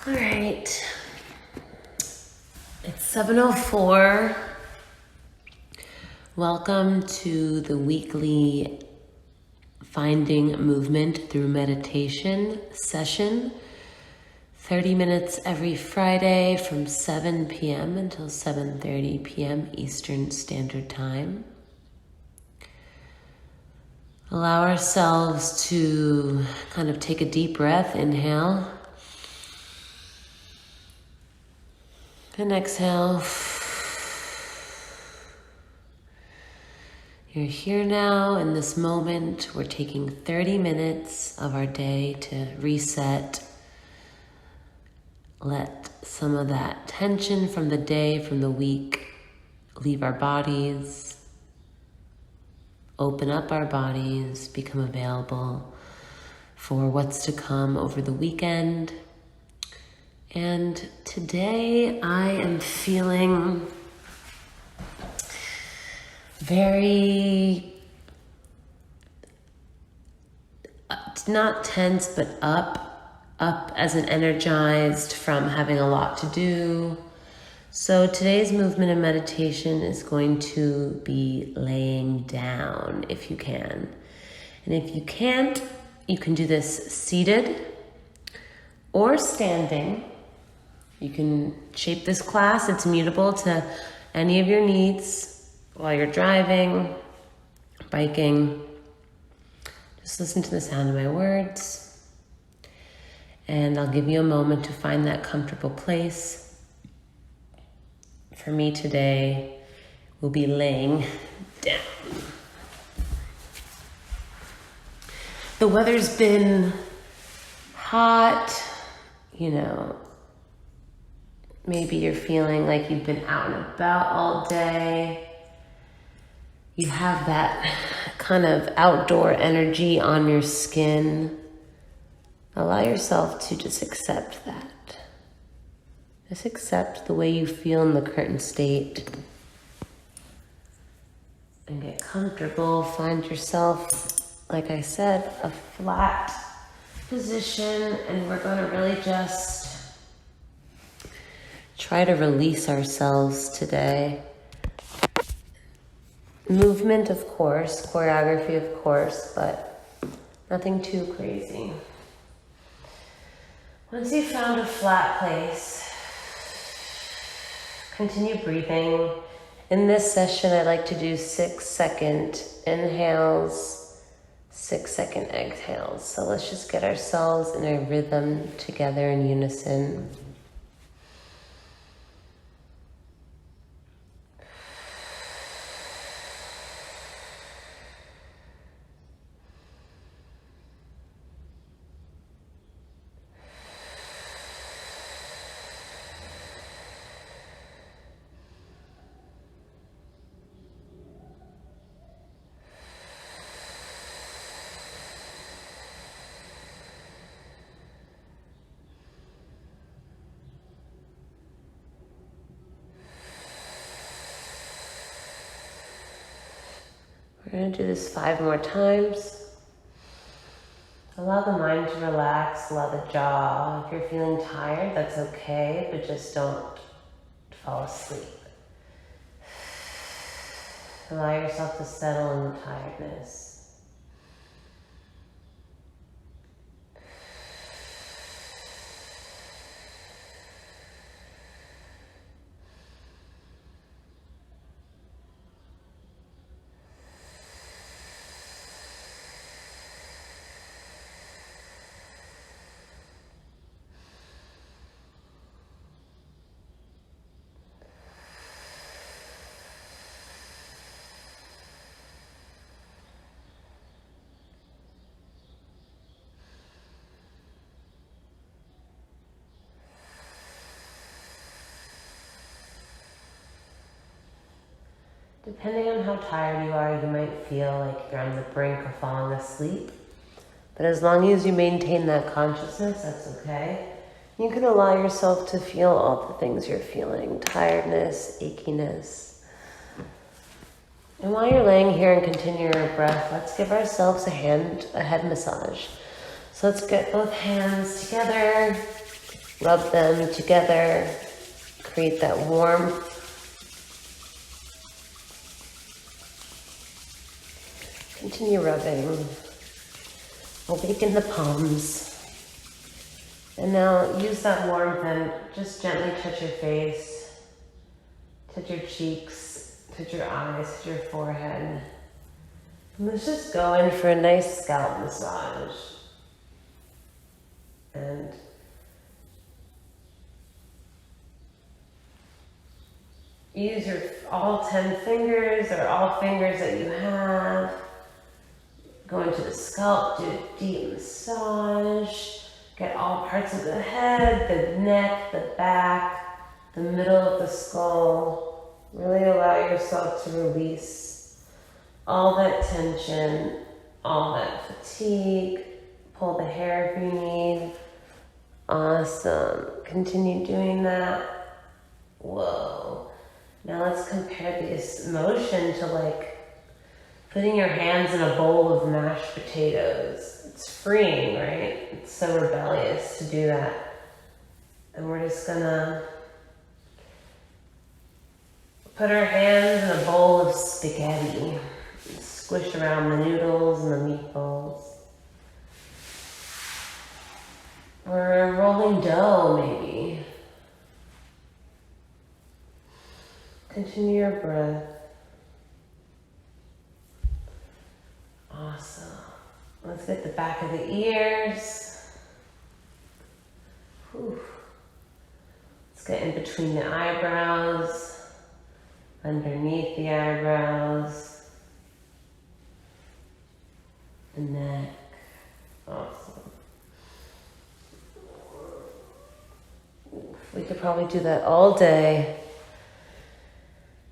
All right, it's 7:04. Welcome to the weekly Finding Movement Through Meditation session. 30 minutes every Friday from 7 p.m. until 7:30 p.m. Eastern Standard Time. Allow ourselves to kind of take a deep breath, inhale. And exhale. You're here now in this moment. We're taking 30 minutes of our day to reset. Let some of that tension from the day, from the week, leave our bodies. Open up our bodies, become available for what's to come over the weekend. And today I am feeling very, not tense, but up as in energized from having a lot to do. So today's movement and meditation is going to be laying down if you can. And if you can't, you can do this seated or standing. You can shape this class. It's mutable to any of your needs while you're driving, biking. Just listen to the sound of my words. And I'll give you a moment to find that comfortable place. For me today, we'll be laying down. The weather's been hot, maybe you're feeling like you've been out and about all day. You have that kind of outdoor energy on your skin. Allow yourself to just accept that. Just accept the way you feel in the current state. And get comfortable. Find yourself, like I said, a flat position. And we're going to really just try to release ourselves today. Movement, of course, choreography, of course, but nothing too crazy. Once you've found a flat place, continue breathing. In this session, I like to do 6-second inhales, 6-second exhales. So let's just get ourselves in a rhythm together in unison. We're going to do this 5 more times. Allow the mind to relax, allow the jaw. If you're feeling tired, that's okay, but just don't fall asleep. Allow yourself to settle in the tiredness. Depending on how tired you are, you might feel like you're on the brink of falling asleep. But as long as you maintain that consciousness, that's okay. You can allow yourself to feel all the things you're feeling, tiredness, achiness. And while you're laying here and continue your breath, let's give ourselves a head massage. So let's get both hands together. Rub them together, create that warmth. Continue rubbing. Awaken the palms. And now use that warmth and just gently touch your face, touch your cheeks, touch your eyes, touch your forehead. And let's just go in for a nice scalp massage. And use your all 10 fingers or all fingers that you have. Go into the scalp, do a deep massage. Get all parts of the head, the neck, the back, the middle of the skull. Really allow yourself to release all that tension, all that fatigue. Pull the hair if you need. Awesome. Continue doing that. Whoa. Now let's compare this motion to like putting your hands in a bowl of mashed potatoes. It's freeing, right? It's so rebellious to do that. And we're just gonna put our hands in a bowl of spaghetti. Squish around the noodles and the meatballs. Or a rolling dough, maybe. Continue your breath. Awesome. Let's get the back of the ears. Whew. Let's get in between the eyebrows, underneath the eyebrows, the neck. Awesome. We could probably do that all day.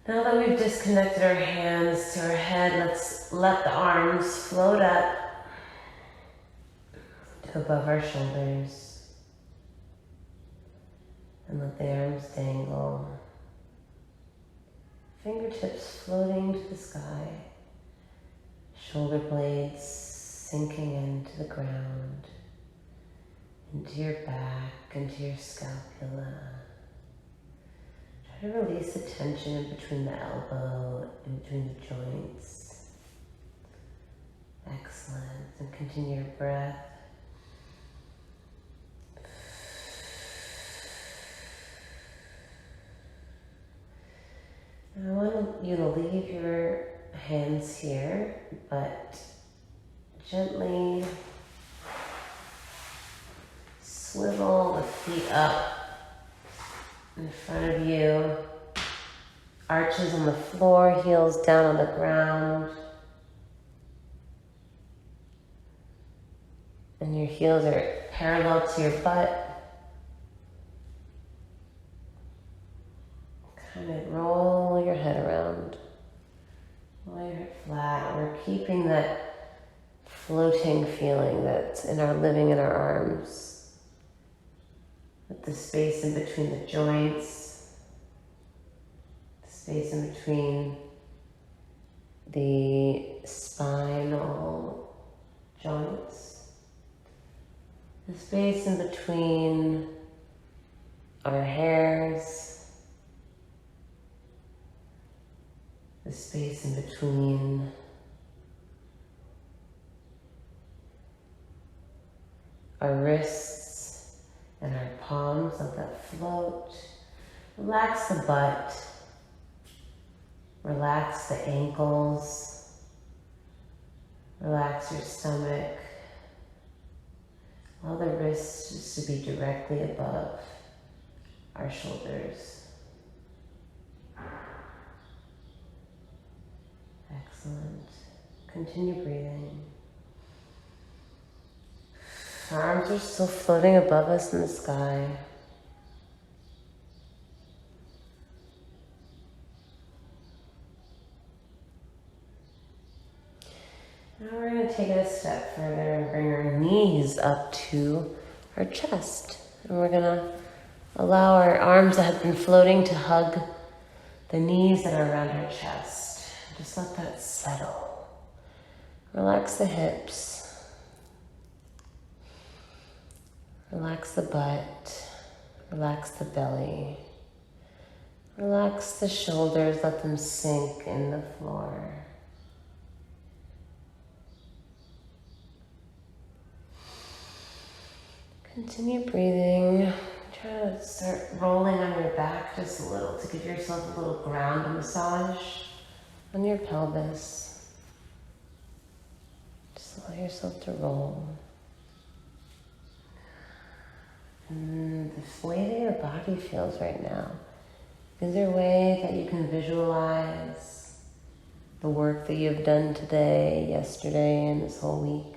Now that we've disconnected our hands to our head, let's let the arms float up to above our shoulders. And let the arms dangle. Fingertips floating to the sky. Shoulder blades sinking into the ground. Into your back, into your scapula. Try to release the tension in between the elbow, in between the joints. Excellent. And continue your breath. I want you to leave your hands here, but gently swivel the feet up in front of you. Arches on the floor, heels down on the ground. And your heels are parallel to your butt. Kind of roll your head around. Roll your head flat. We're keeping that floating feeling that's in our living in our arms. With the space in between the joints. The space in between the spinal joints. The space in between our hairs. The space in between our wrists and our palms, let that float. Relax the butt. Relax the ankles. Relax your stomach. Allow the wrists just to be directly above our shoulders. Excellent. Continue breathing. Our arms are still floating above us in the sky. Now we're going to take it a step further and bring our knees up to our chest. And we're going to allow our arms that have been floating to hug the knees that are around our chest. Just let that settle. Relax the hips. Relax the butt. Relax the belly. Relax the shoulders, let them sink in the floor. Continue breathing. Try to start rolling on your back just a little to give yourself a little ground massage on your pelvis. Just allow yourself to roll. And the way that your body feels right now, is there a way that you can visualize the work that you've done today, yesterday, and this whole week?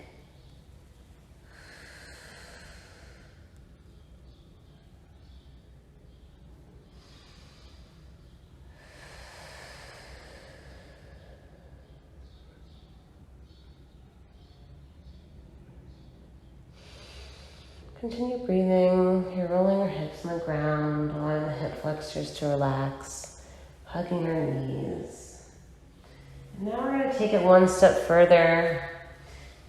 Continue breathing. You're rolling your hips on the ground, allowing the hip flexors to relax, hugging your knees. And now we're going to take it one step further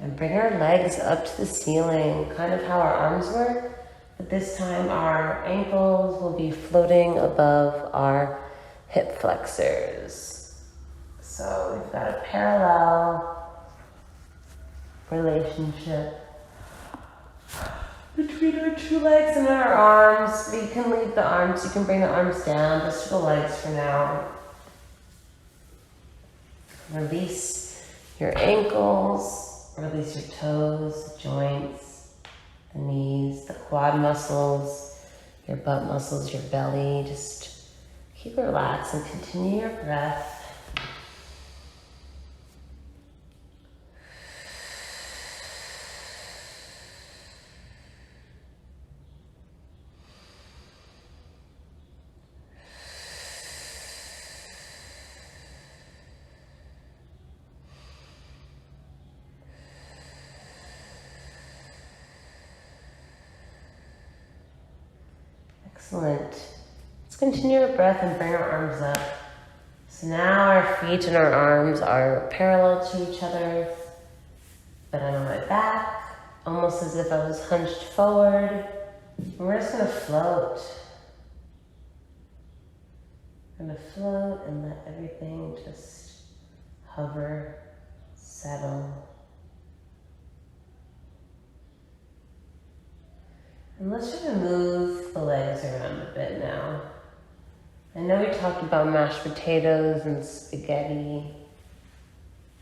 and bring our legs up to the ceiling, kind of how our arms work, but this time our ankles will be floating above our hip flexors. So we've got a parallel relationship between our two legs and our arms. You can leave the arms, you can bring the arms down, just the legs for now. Release your ankles, release your toes, the joints, the knees, the quad muscles, your butt muscles, your belly. Just keep it relaxed and continue your breath. Excellent. Let's continue our breath and bring our arms up. So now our feet and our arms are parallel to each other, but I'm on my back, almost as if I was hunched forward. And we're just going to float. We're going to float and let everything just hover, settle. And let's try to move the legs around a bit now. I know we talked about mashed potatoes and spaghetti.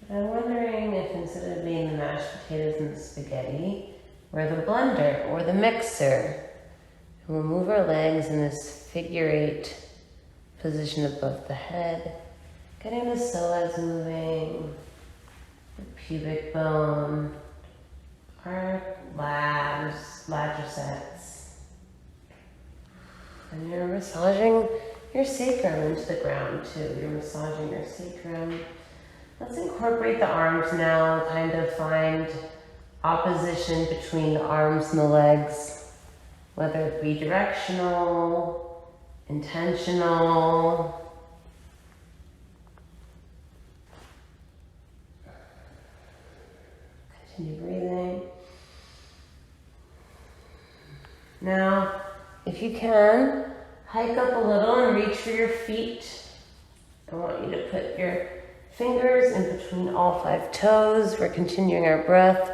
But I'm wondering if instead of being the mashed potatoes and the spaghetti, we're the blender or the mixer. And we'll move our legs in this figure 8 position above the head, getting the psoas moving, the pubic bone, our quadriceps, and you're massaging your sacrum into the ground too. You're massaging your sacrum. Let's incorporate the arms now, kind of find opposition between the arms and the legs, whether it be directional, intentional. Continue breathing. Now, if you can, hike up a little and reach for your feet. I want you to put your fingers in between all 5 toes. We're continuing our breath.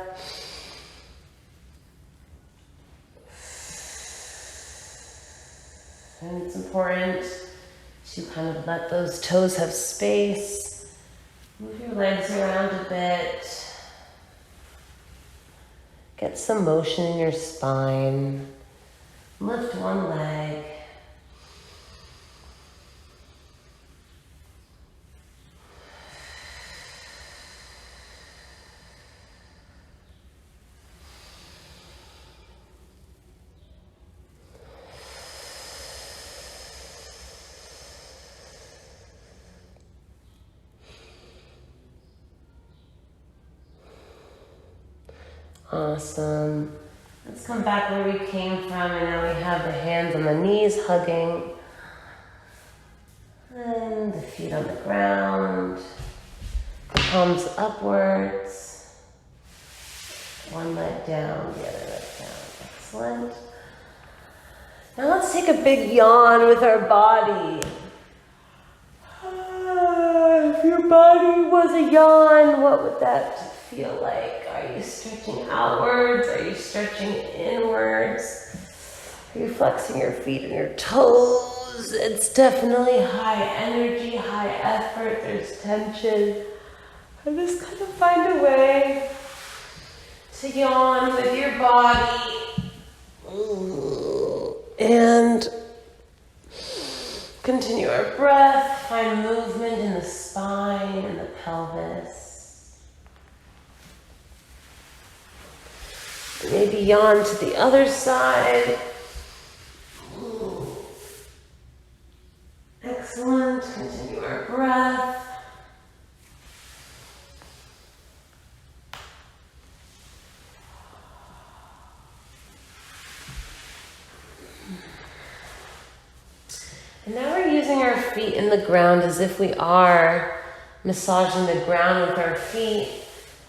And it's important to kind of let those toes have space. Move your legs around a bit. Get some motion in your spine. Lift one leg. Awesome. Let's come back where we came from, and now we have the hands on the knees hugging. And the feet on the ground. The palms upwards. One leg down, the other leg down. Excellent. Now let's take a big yawn with our body. If your body was a yawn, what would that feel like? Are you stretching outwards? Are you stretching inwards? Are you flexing your feet and your toes? It's definitely high energy, high effort. There's tension. And just kind of find a way to yawn with your body. And continue our breath. Find movement in the spine and the pelvis. Maybe yawn to the other side. Excellent. Continue our breath. And now we're using our feet in the ground as if we are massaging the ground with our feet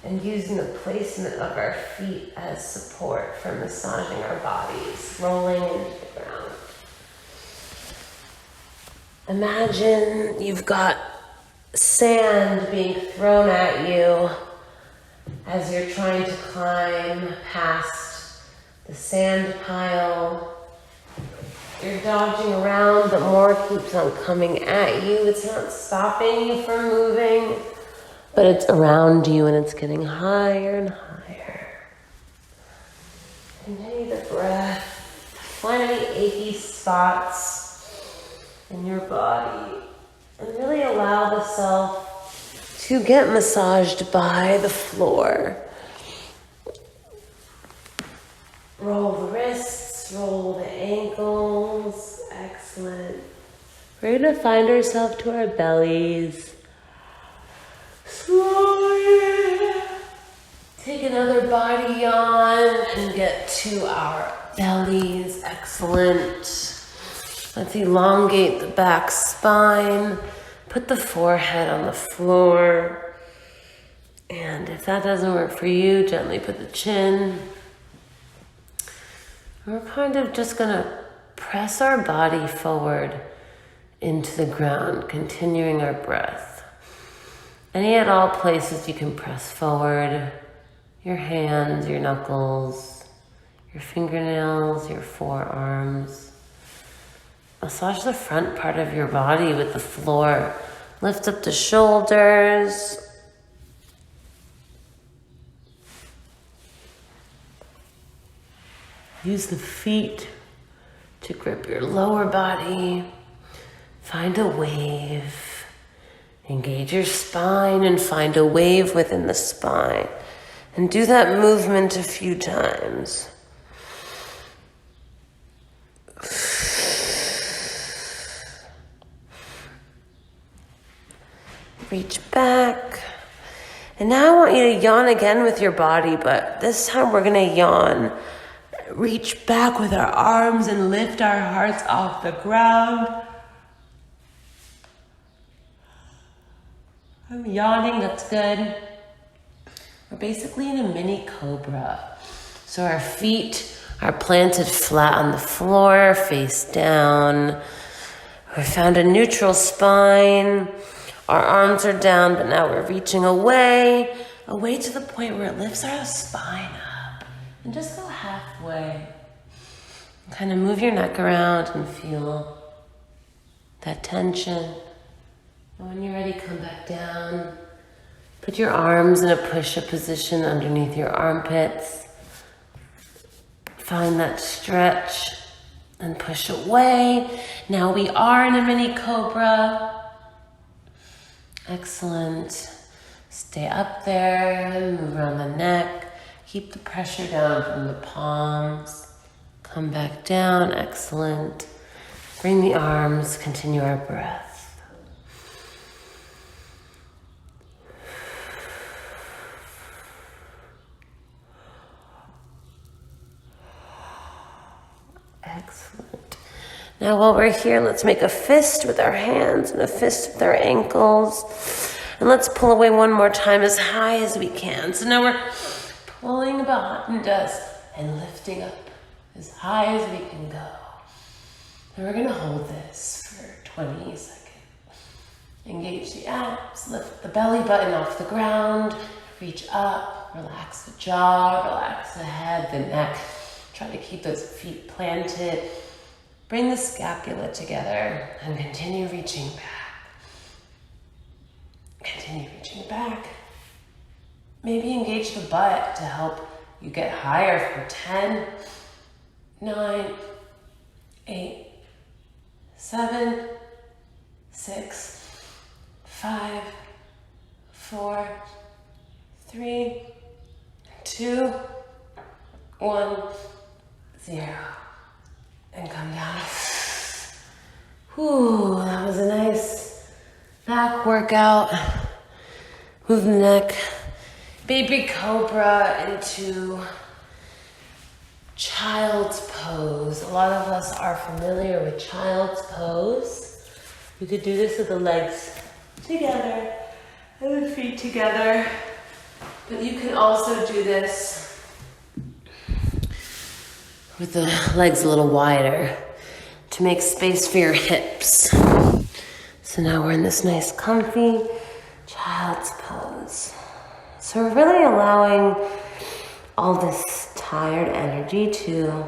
and using the placement of our feet as support for massaging our bodies, rolling into the ground. Imagine you've got sand being thrown at you as you're trying to climb past the sand pile. You're dodging around, but more keeps on coming at you. It's not stopping you from moving, but it's around you and it's getting higher and higher. Continue the breath. Find any achy spots in your body and really allow the self to get massaged by the floor. Roll the wrists, roll the ankles. Excellent. We're going to find ourselves to our bellies. Slowly take another body yawn and get to our bellies. Excellent. Let's elongate the back spine. Put the forehead on the floor. And if that doesn't work for you, gently put the chin. We're kind of just going to press our body forward into the ground, continuing our breath. Any at all places you can press forward, your hands, your knuckles, your fingernails, your forearms. Massage the front part of your body with the floor. Lift up the shoulders. Use the feet to grip your lower body. Find a wave. Engage your spine and find a wave within the spine. And do that movement a few times. Reach back. And now I want you to yawn again with your body, but this time we're going to yawn. Reach back with our arms and lift our hearts off the ground. I'm yawning, that's good. We're basically in a mini cobra. So our feet are planted flat on the floor, face down. We found a neutral spine. Our arms are down, but now we're reaching away to the point where it lifts our spine up. And just go halfway. Kind of move your neck around and feel that tension. And when you're ready, come back down. Put your arms in a push-up position underneath your armpits. Find that stretch and push away. Now we are in a mini cobra. Excellent. Stay up there, move around the neck. Keep the pressure down from the palms. Come back down, excellent. Bring the arms, continue our breath. Excellent. Now while we're here, let's make a fist with our hands and a fist with our ankles. And let's pull away one more time as high as we can. So now we're pulling behind us and lifting up as high as we can go. And we're gonna hold this for 20 seconds. Engage the abs, lift the belly button off the ground, reach up, relax the jaw, relax the head, the neck. Try to keep those feet planted. Bring the scapula together and continue reaching back. Continue reaching back. Maybe engage the butt to help you get higher for 10, 9, 8, 7, 6, 5, 4, 3, 2, 1, 0. And come down. Whew, that was a nice back workout. Move the neck. Baby cobra into child's pose. A lot of us are familiar with child's pose. You could do this with the legs together and the feet together. But you can also do this with the legs a little wider to make space for your hips. So now we're in this nice comfy child's pose. So we're really allowing all this tired energy to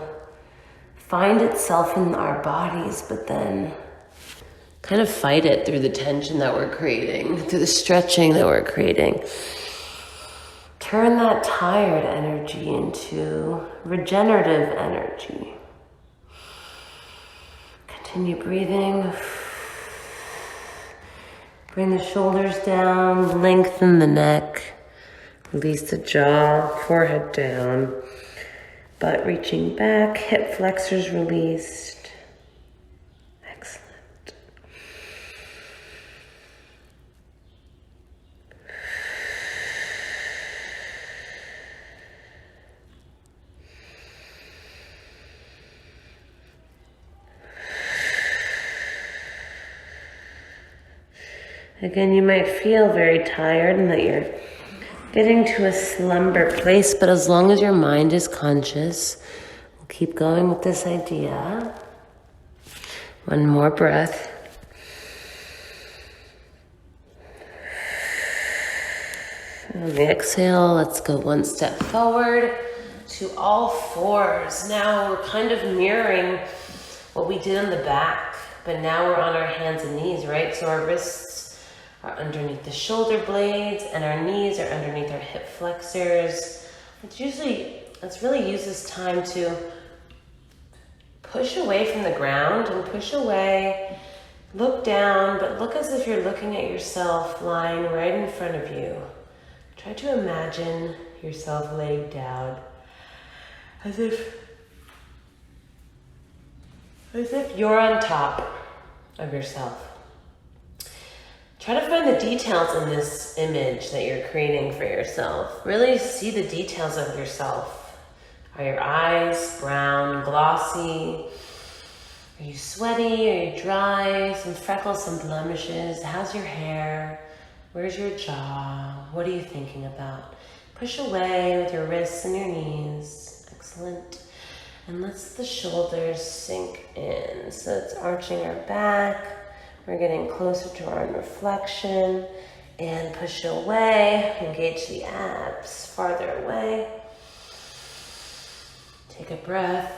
find itself in our bodies, but then kind of fight it through the tension that we're creating, through the stretching that we're creating. Turn that tired energy into regenerative energy. Continue breathing. Bring the shoulders down, lengthen the neck, release the jaw, forehead down, butt reaching back, hip flexors released. Excellent. Again, you might feel very tired and that you're getting to a slumber place, but as long as your mind is conscious, we'll keep going with this idea. One more breath. On the exhale, let's go one step forward to all fours. Now we're kind of mirroring what we did on the back, but now we're on our hands and knees, right? So our wrists are underneath the shoulder blades and our knees are underneath our hip flexors. Let's really use this time to push away from the ground and push away, look down, but look as if you're looking at yourself lying right in front of you. Try to imagine yourself laid down as if you're on top of yourself. Try to find the details in this image that you're creating for yourself. Really see the details of yourself. Are your eyes brown, glossy? Are you sweaty? Are you dry? Some freckles, some blemishes? How's your hair? Where's your jaw? What are you thinking about? Push away with your wrists and your knees. Excellent. And let the shoulders sink in. So it's arching our back. We're getting closer to our reflection and push away. Engage the abs farther away. Take a breath.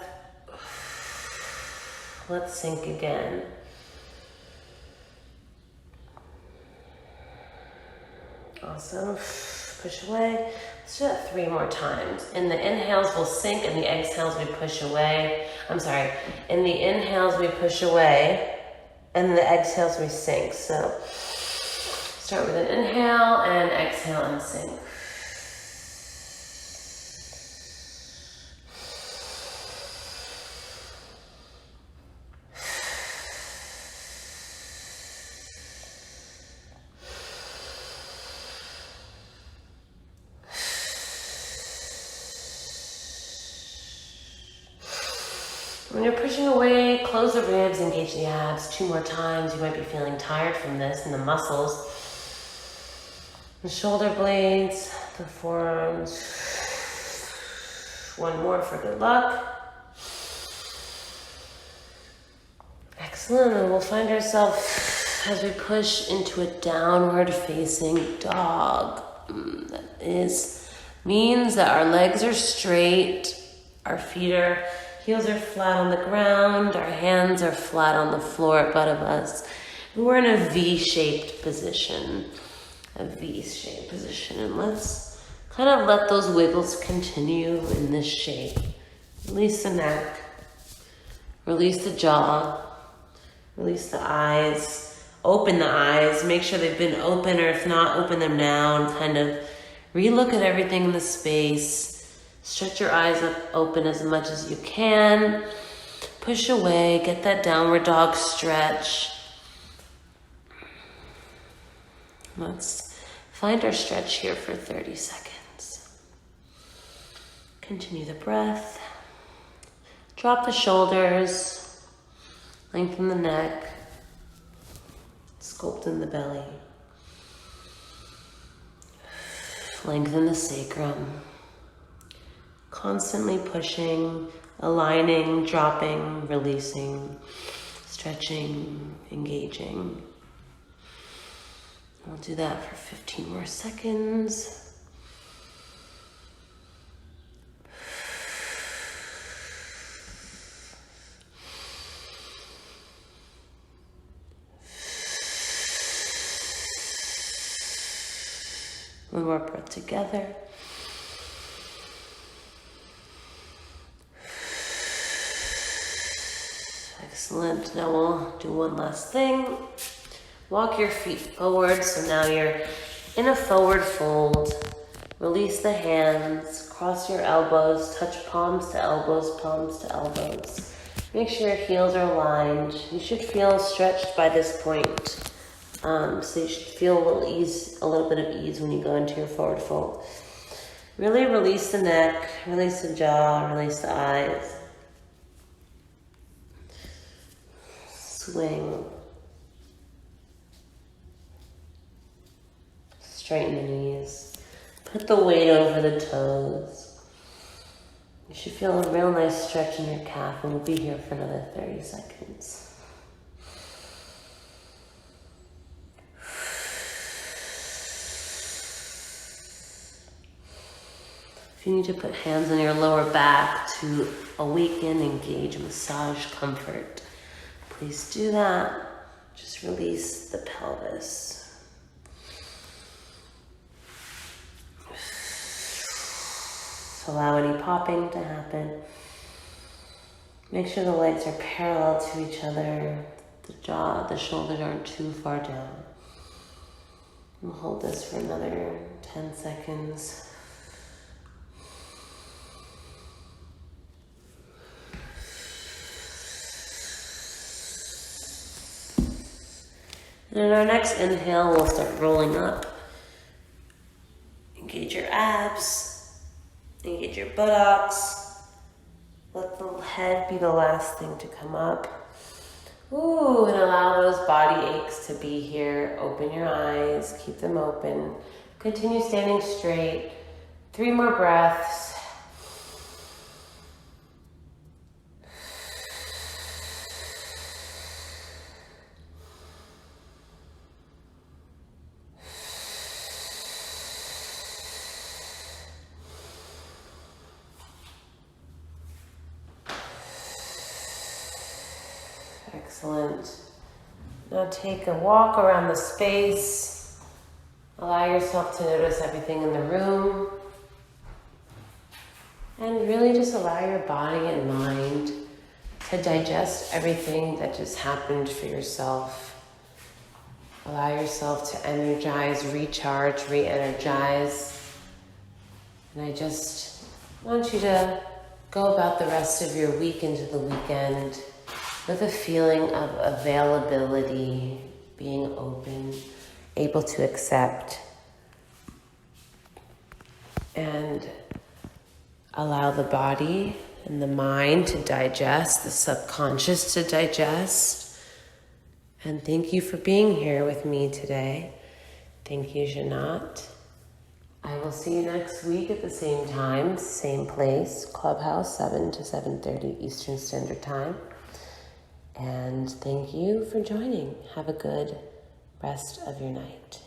Let's sink again. Awesome. Push away. Let's do that 3 more times. In the inhales, we'll sink. In the exhales, we push away. In the inhales, we push away. And the exhales, we sink. So start with an inhale and exhale and sink. When you're pushing away, close the ribs, engage the abs 2 more times. You might be feeling tired from this and the muscles. The shoulder blades, the forearms. 1 more for good luck. Excellent. And we'll find ourselves as we push into a downward facing dog. Means that our legs are straight, our heels are flat on the ground, our hands are flat on the floor above us. And we're in a V-shaped position. And let's kind of let those wiggles continue in this shape. Release the neck, release the jaw, release the eyes, open the eyes, make sure they've been open, or if not, open them now and kind of relook at everything in the space. Stretch your eyes up open as much as you can. Push away, get that downward dog stretch. Let's find our stretch here for 30 seconds. Continue the breath. Drop the shoulders. Lengthen the neck. Sculpting the belly. Lengthen the sacrum. Constantly pushing, aligning, dropping, releasing, stretching, engaging. We'll do that for 15 more seconds. One more breath together. Excellent. Now we'll do one last thing. Walk your feet forward. So now you're in a forward fold. Release the hands. Cross your elbows. Touch palms to elbows, palms to elbows. Make sure your heels are aligned. You should feel stretched by this point. So you should feel a little bit of ease when you go into your forward fold. Really release the neck, release the jaw, release the eyes. Swing. Straighten the knees. Put the weight over the toes. You should feel a real nice stretch in your calf, and we'll be here for another 30 seconds. If you need to put hands on your lower back to awaken, engage, massage comfort, please do that. Just release the pelvis. Allow any popping to happen. Make sure the legs are parallel to each other. The shoulders aren't too far down. We'll hold this for another 10 seconds. And in our next inhale, we'll start rolling up. Engage your abs. Engage your buttocks. Let the head be the last thing to come up. Ooh, and allow those body aches to be here. Open your eyes. Keep them open. Continue standing straight. 3 more breaths. Excellent. Now take a walk around the space. Allow yourself to notice everything in the room. And really just allow your body and mind to digest everything that just happened for yourself. Allow yourself to energize, recharge, re-energize. And I just want you to go about the rest of your week into the weekend with a feeling of availability, being open, able to accept, and allow the body and the mind to digest, the subconscious to digest. And thank you for being here with me today. Thank you, Janat. I will see you next week at the same time, same place, Clubhouse, 7 to 7:30 Eastern Standard Time. And thank you for joining. Have a good rest of your night.